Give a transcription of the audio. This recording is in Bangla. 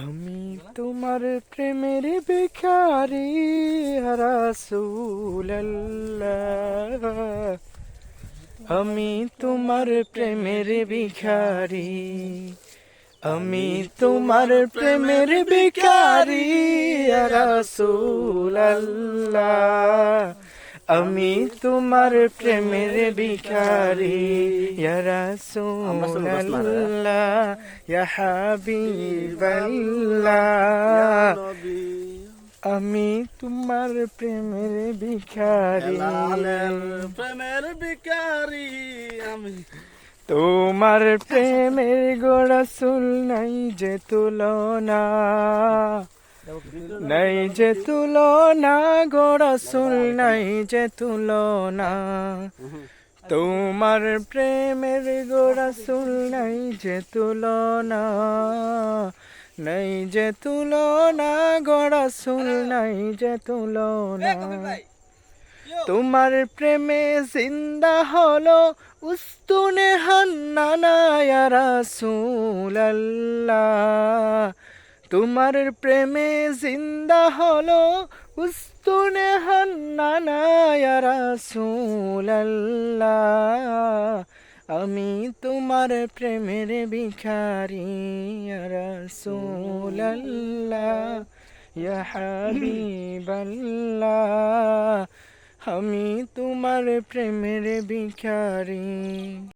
আমি তোমার প্রেমের ভিখারি রাসূলুল্লাহ, আমি তোমার প্রেমের ভিখারি, আমি তোমার প্রেমের ভিখারি রাসূলুল্লাহ, আমি তোমার প্রেমের ভিখারি ইয়া রাসূলুল্লাহ ইয়া হাবিবাল্লাহ, আমি তোমার প্রেমের ভিখারি, প্রেমের ভিখারি আমি। তোমার প্রেমের গো রাসূল নাই যে তুলনা, নাই যে তুলনা গো রাসূল নাই যে তুলনা, তোমার প্রেমের গো রাসূল নাই যে তুলনা, নাই যে তুলনা গো রাসূল নাই যে তুলনা, তোমার প্রেমে জিন্দা হলো উস্তুনে হান্নানা ইয়া রাসূলুল্লাহ, তোমার প্রেমে জিন্দা হলো উস্তুনে হান্নানা ইয়া রাসূলুল্লাহ, আমি তোমার প্রেমের ভিখারি ইয়া রাসূলুল্লাহ ইয়া হাবিবাল্লাহ, আমি তোমার প্রেমের ভিখারি।